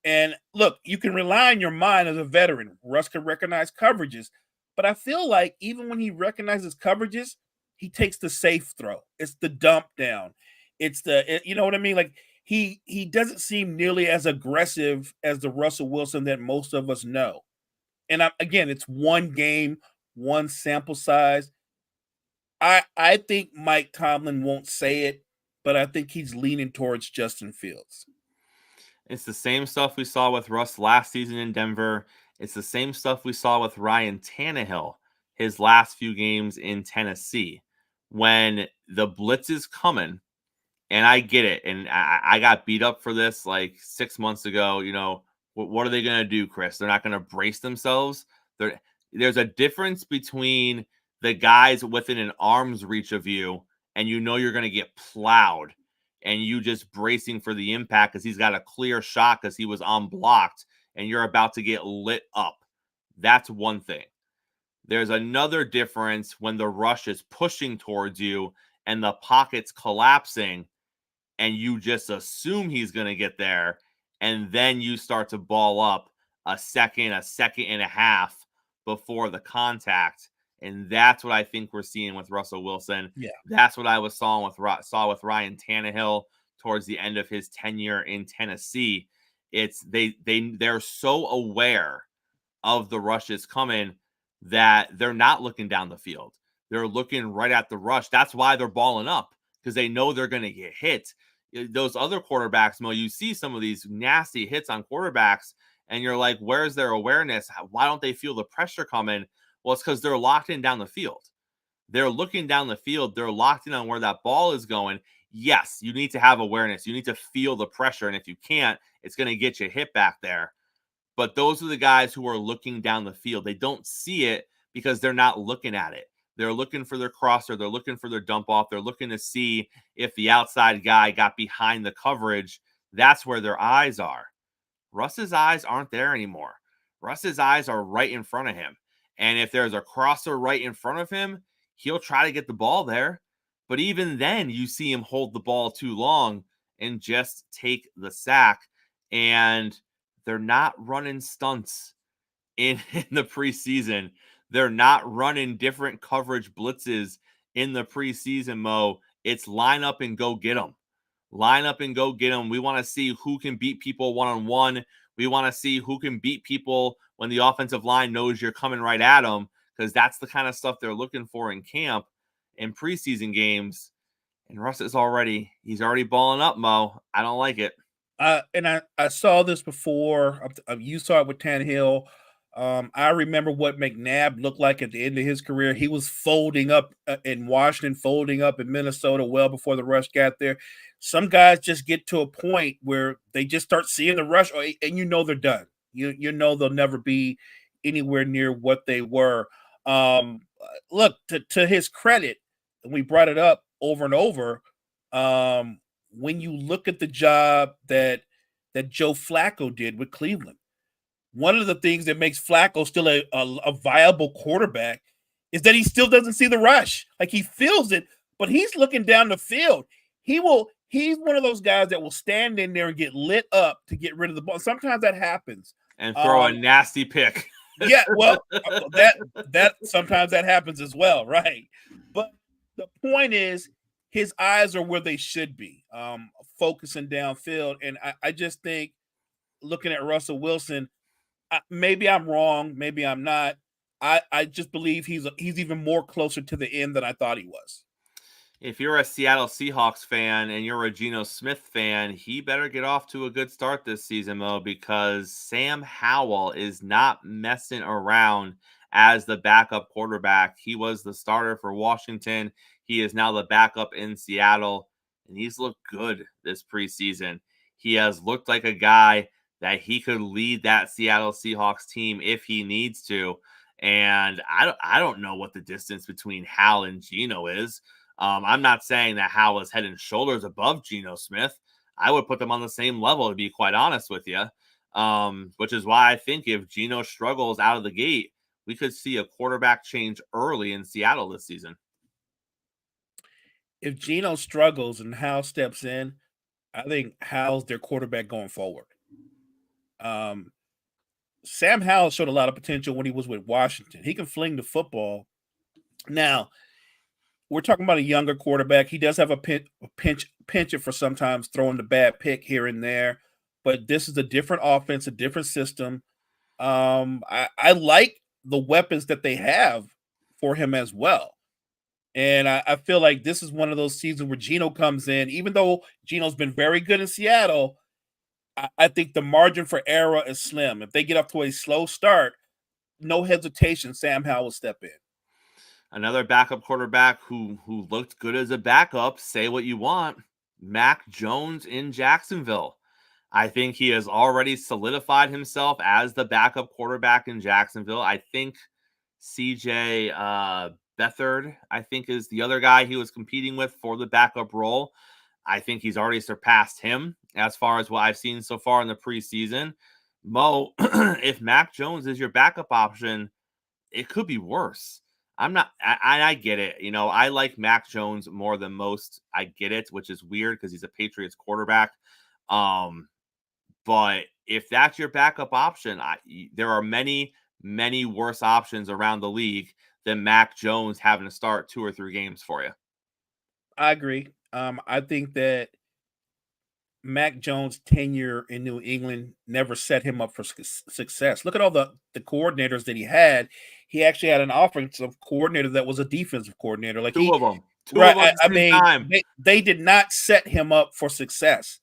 And look, you can rely on your mind as a veteran. Russ can recognize coverages. But I feel like even when he recognizes coverages, he takes the safe throw. It's the dump down. It's you know what I mean? Like he doesn't seem nearly as aggressive as the Russell Wilson that most of us know. And again, it's one game, one sample size. I think Mike Tomlin won't say it, but I think he's leaning towards Justin Fields. It's the same stuff we saw with Russ last season in Denver. It's the same stuff we saw with Ryan Tannehill his last few games in Tennessee. When the blitz is coming, and I get it, and I got beat up for this like 6 months ago. You know, what are they going to do, Chris? They're not going to brace themselves. There's a difference between the guys within an arm's reach of you, and you know you're going to get plowed, and you just bracing for the impact because he's got a clear shot because he was unblocked, and you're about to get lit up. That's one thing. There's another difference when the rush is pushing towards you and the pocket's collapsing, and you just assume he's going to get there, and then you start to ball up a second and a half before the contact. And that's what I think we're seeing with Russell Wilson. Yeah. That's what I saw with Ryan Tannehill towards the end of his tenure in Tennessee. It's they're so aware of the rushes coming that they're not looking down the field. They're looking right at the rush. That's why they're balling up, because they know they're going to get hit. Those other quarterbacks, Mo, you see some of these nasty hits on quarterbacks, and you're like, where's their awareness? Why don't they feel the pressure coming? Well, it's because they're locked in down the field. They're looking down the field. They're locked in on where that ball is going. Yes, you need to have awareness. You need to feel the pressure, and if you can't, it's going to get you hit back there. But those are the guys who are looking down the field. They don't see it because they're not looking at it. They're looking for their crosser. They're looking for their dump off. They're looking to see if the outside guy got behind the coverage. That's where their eyes are. Russ's eyes aren't there anymore. Russ's eyes are right in front of him. And if there's a crosser right in front of him, he'll try to get the ball there. But even then, you see him hold the ball too long and just take the sack. And they're not running stunts in the preseason. They're not running different coverage blitzes in the preseason, Mo. It's line up and go get them. Line up and go get them. We want to see who can beat people one-on-one. We want to see who can beat people when the offensive line knows you're coming right at them, because that's the kind of stuff they're looking for in camp, in preseason games. And Russ is he's already balling up, Mo. I don't like it. And I saw this before. You saw it with Tannehill. I remember what McNabb looked like at the end of his career. He was folding up in Washington, folding up in Minnesota well before the rush got there. Some guys just get to a point where they just start seeing the rush, and you know they're done. You know they'll never be anywhere near what they were. Look, to his credit, and we brought it up over and over, when you look at the job that Joe Flacco did with Cleveland, one of the things that makes Flacco still a viable quarterback is that he still doesn't see the rush. Like, he feels it, but he's looking down the field. He's one of those guys that will stand in there and get lit up to get rid of the ball. Sometimes that happens. And throw a nasty pick. Yeah, well, that sometimes that happens as well, right? But the point is, his eyes are where they should be, focusing downfield. And I just think, looking at Russell Wilson, maybe I'm wrong, maybe I'm not. I just believe he's even more closer to the end than I thought he was. If you're a Seattle Seahawks fan and you're a Geno Smith fan, he better get off to a good start this season, Mo, because Sam Howell is not messing around as the backup quarterback. He was the starter for Washington. He is now the backup in Seattle, and he's looked good this preseason. He has looked like a guy that he could lead that Seattle Seahawks team if he needs to. And I don't know what the distance between Hal and Geno is. I'm not saying that Hal is head and shoulders above Geno Smith. I would put them on the same level, to be quite honest with you, which is why I think if Geno struggles out of the gate, we could see a quarterback change early in Seattle this season. If Geno struggles and Hal steps in, I think Hal's their quarterback going forward. Sam Howell showed a lot of potential when he was with Washington. He can fling the football. Now, we're talking about a younger quarterback. He does have a penchant for sometimes throwing the bad pick here and there, but this is a different offense, a different system. I like the weapons that they have for him as well. And I feel like this is one of those seasons where Geno comes in, even though Geno's been very good in Seattle. I think the margin for error is slim. If they get off to a slow start, no hesitation, Sam Howell will step in. Another backup quarterback who looked good as a backup, say what you want, Mac Jones in Jacksonville. I think he has already solidified himself as the backup quarterback in Jacksonville. I think CJ Beathard, I think, is the other guy he was competing with for the backup role. I think he's already surpassed him as far as what I've seen so far in the preseason. Mo, if Mac Jones is your backup option, it could be worse. I get it. You know, I like Mac Jones more than most. I get it, which is weird because he's a Patriots quarterback. But if that's your backup option, there are many, many worse options around the league than Mac Jones having to start 2 or 3 games for you. I agree. I think that Mac Jones' tenure in New England never set him up for success. Look at all the coordinators that he had. He actually had an offensive coordinator that was a defensive coordinator. Like Two of them. Right. I mean, they did not set him up for success.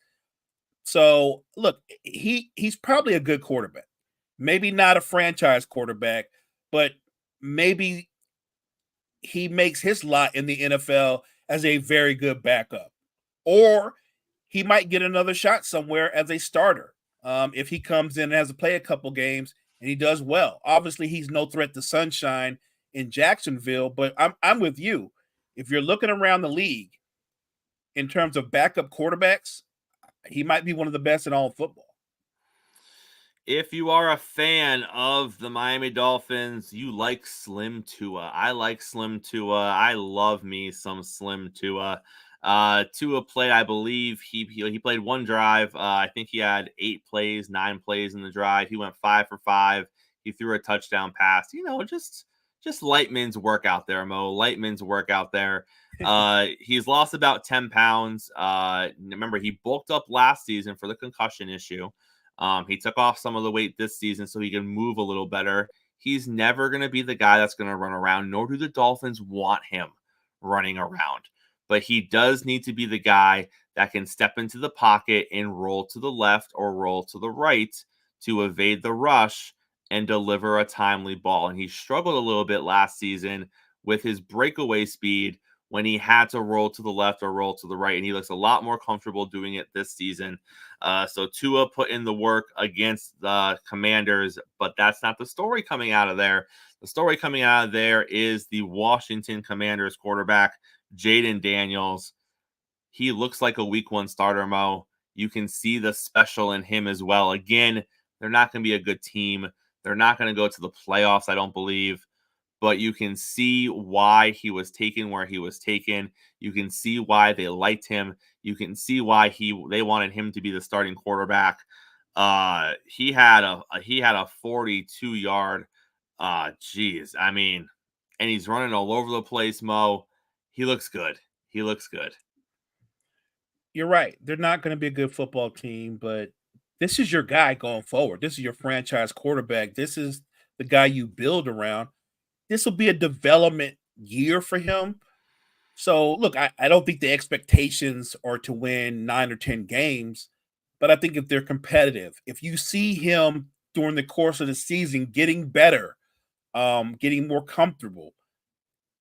So look, he's probably a good quarterback. Maybe not a franchise quarterback, but maybe he makes his lot in the NFL as a very good backup. Or he might get another shot somewhere as a starter if he comes in and has to play a couple games and he does well. Obviously, he's no threat to sunshine in Jacksonville, but I'm with you. If you're looking around the league in terms of backup quarterbacks, he might be one of the best in all of football. If you are a fan of the Miami Dolphins, you like Slim Tua. I like Slim Tua. I love me some Slim Tua. Tua played, I believe he played 1 drive. I think he had 9 plays in the drive. He went 5 for 5. He threw a touchdown pass. You know, just Lightman's work out there, Mo. Lightman's work out there. He's lost about 10 pounds. Remember, he bulked up last season for the concussion issue. He took off some of the weight this season so he can move a little better. He's never going to be the guy that's going to run around, nor do the Dolphins want him running around. But he does need to be the guy that can step into the pocket and roll to the left or roll to the right to evade the rush and deliver a timely ball. And he struggled a little bit last season with his breakaway speed when he had to roll to the left or roll to the right. And he looks a lot more comfortable doing it this season. So Tua put in the work against the Commanders, but that's not the story coming out of there. The story coming out of there is the Washington Commanders quarterback, Jaden Daniels. He looks like a week 1 starter, Mo. You can see the special in him as well. Again, they're not going to be a good team. They're not going to go to the playoffs, I don't believe. But you can see why he was taken where he was taken. You can see why they liked him. You can see why they wanted him to be the starting quarterback. He had a 42-yard. Geez, I mean, and he's running all over the place, Mo. He looks good. He looks good. You're right. They're not going to be a good football team, but this is your guy going forward. This is your franchise quarterback. This is the guy you build around. This will be a development year for him. So, look, I don't think the expectations are to win 9 or 10 games, but I think if they're competitive, if you see him during the course of the season getting better, getting more comfortable,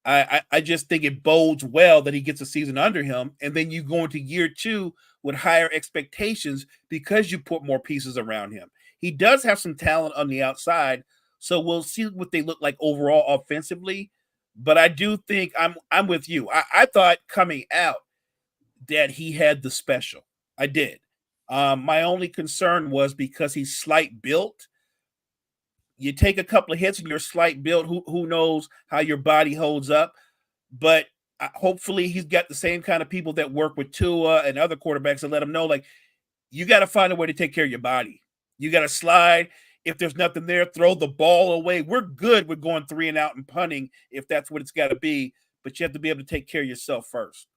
I just think it bodes well that he gets a season under him. And then you go into year 2 with higher expectations because you put more pieces around him. He does have some talent on the outside, so we'll see what they look like overall offensively. But I do think I'm with you. I thought coming out that he had the special. I did. My only concern was because he's slight built. You take a couple of hits and you're slight built. Who knows how your body holds up? But hopefully he's got the same kind of people that work with Tua and other quarterbacks and let him know, like, you got to find a way to take care of your body. You got to slide. If there's nothing there, throw the ball away. We're good with going 3 and out and punting if that's what it's got to be. but you have to be able to take care of yourself first.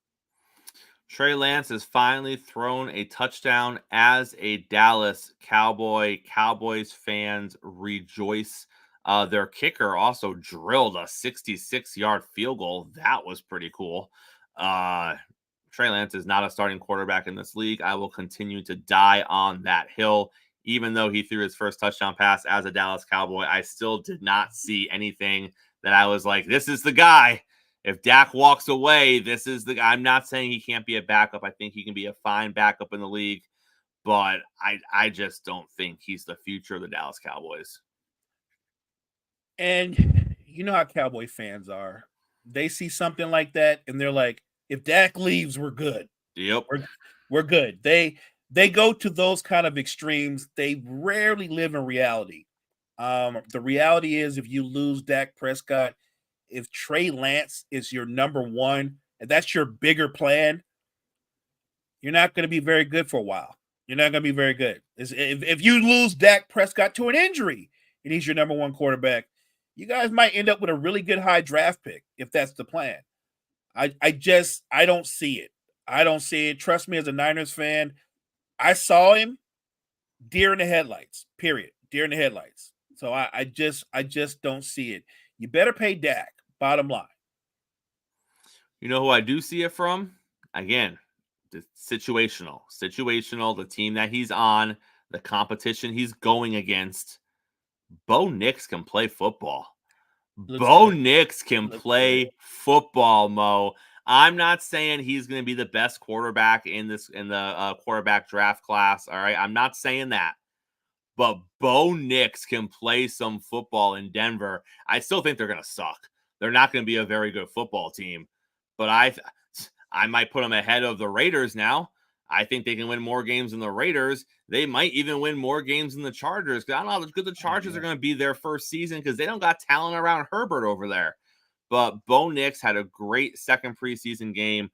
Trey Lance has finally thrown a touchdown as a Dallas Cowboy. Cowboys fans rejoice. Their kicker also drilled a 66-yard field goal. That was pretty cool. Trey Lance is not a starting quarterback in this league. I will continue to die on that hill. Even though he threw his first touchdown pass as a Dallas Cowboy, I still did not see anything that I was like, this is the guy. If Dak walks away, this is the guy. I'm not saying he can't be a backup. I think he can be a fine backup in the league, but I just don't think he's the future of the Dallas Cowboys. And you know how Cowboy fans are. They see something like that and they're like, if Dak leaves, we're good. Yep. We're good. They go to those kind of extremes. They rarely live in reality. The reality is if you lose Dak Prescott, if Trey Lance is your number one, and that's your bigger plan, you're not going to be very good for a while. You're not going to be very good. If you lose Dak Prescott to an injury and he's your number one quarterback, you guys might end up with a really good high draft pick if that's the plan. I don't see it. I don't see it. Trust me, as a Niners fan, I saw him deer in the headlights, period. Deer in the headlights. So I just don't see it. You better pay Dak, bottom line. You know who I do see it from? Again, the situational, the team that he's on, the competition he's going against. Bo Nix can play football. Bo Nix can play football, Mo. I'm not saying he's going to be the best quarterback in the quarterback draft class. All right, I'm not saying that, but Bo Nix can play some football in Denver. I still think they're going to suck. They're not going to be a very good football team, but I might put them ahead of the Raiders now. I think they can win more games than the Raiders. They might even win more games than the Chargers. Because I don't know how good the Chargers are going to be their first season because they don't got talent around Herbert over there. But Bo Nix had a great second preseason game.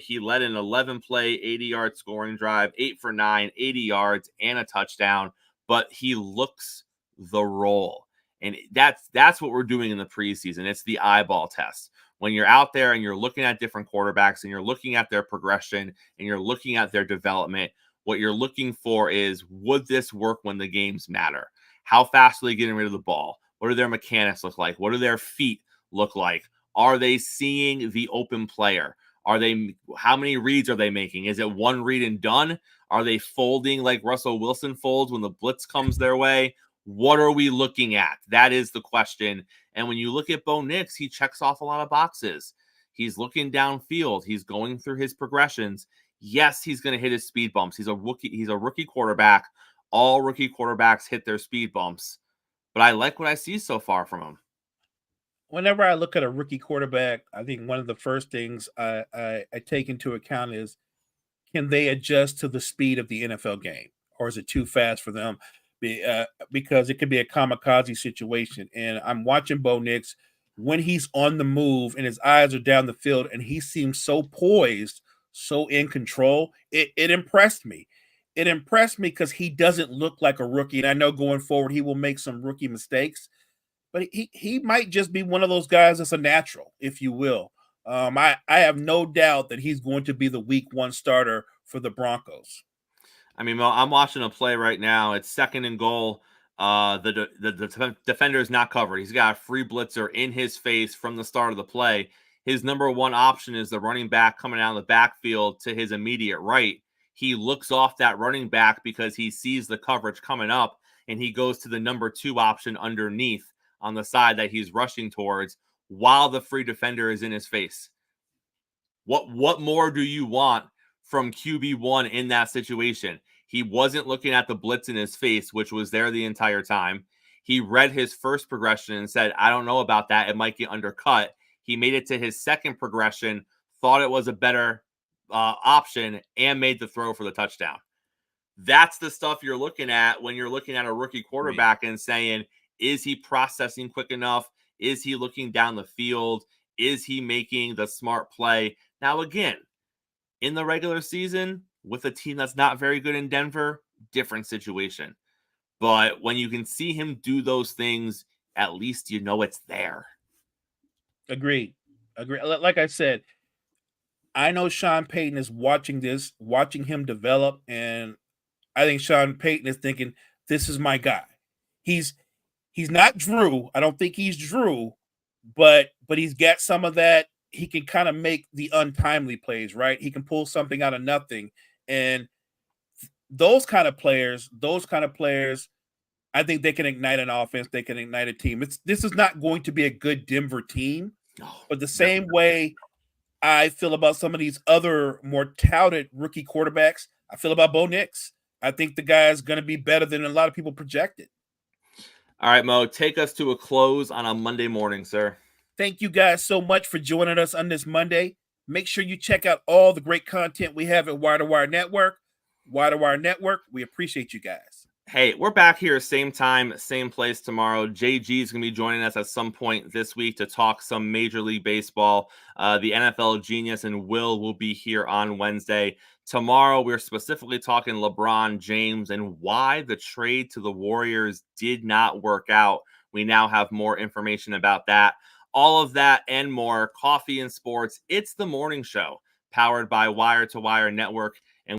He led an 11-play, 80-yard scoring drive, 8 for 9, 80 yards, and a touchdown. But he looks the role. And that's what we're doing in the preseason. It's the eyeball test. When you're out there and you're looking at different quarterbacks and you're looking at their progression and you're looking at their development, what you're looking for is, would this work when the games matter? How fast are they getting rid of the ball? What do their mechanics look like? What do their feet look like? Are they seeing the open player? How many reads are they making? Is it one read and done? Are they folding like Russell Wilson folds when the blitz comes their way? What are we looking at? That is the question. And when you look at Bo Nix, he checks off a lot of boxes. He's looking downfield. He's going through his progressions. Yes, he's going to hit his speed bumps. He's a rookie quarterback. All rookie quarterbacks hit their speed bumps. But I like what I see so far from him. Whenever I look at a rookie quarterback, I think one of the first things I take into account is, can they adjust to the speed of the NFL game? Or is it too fast for them? Because it could be a kamikaze situation. And I'm watching Bo Nix when he's on the move and his eyes are down the field and he seems so poised, so in control. It impressed me. It impressed me because he doesn't look like a rookie. And I know going forward he will make some rookie mistakes, but he might just be one of those guys that's a natural, if you will. I have no doubt that he's going to be the week one starter for the Broncos. I mean, I'm watching a play right now. It's 2nd and goal. The defender is not covered. He's got a free blitzer in his face from the start of the play. His number one option is the running back coming out of the backfield to his immediate right. He looks off that running back because he sees the coverage coming up, and he goes to the number 2 option underneath on the side that he's rushing towards while the free defender is in his face. What more do you want from QB1 in that situation? He wasn't looking at the blitz in his face, which was there the entire time. He read his first progression and said, I don't know about that. It might get undercut. He made it to his second progression, thought it was a better option, and made the throw for the touchdown. That's the stuff you're looking at when you're looking at a rookie quarterback and saying, is he processing quick enough? Is he looking down the field? Is he making the smart play? Now, again, in the regular season, with a team that's not very good in Denver, different situation. But when you can see him do those things, at least you know it's there. Agreed. Agree. Like I said, I know Sean Payton is watching this, watching him develop, and I think Sean Payton is thinking, "This is my guy." He's he's not Drew. I don't think he's Drew, but he's got some of that. He can kind of make the untimely plays, right? He can pull something out of nothing, and those kind of players, I think they can ignite an offense. They can ignite a team. This is not going to be a good Denver team, No, but the no. same way I feel about some of these other more touted rookie quarterbacks, I feel about Bo Nix. I think the guy is going to be better than a lot of people projected. All right, Mo, take us to a close on a Monday morning, sir. Thank you guys so much for joining us on this Monday. Make sure you check out all the great content we have at Wire to Wire Network. Wire to Wire Network, we appreciate you guys. Hey, we're back here same time, same place tomorrow. JG is going to be joining us at some point this week to talk some Major League Baseball. The NFL Genius and Will be here on Wednesday. Tomorrow, we're specifically talking LeBron James and why the trade to the Warriors did not work out. We now have more information about that. All of that and more. Coffee and Sports. It's the morning show powered by Wire to Wire Network.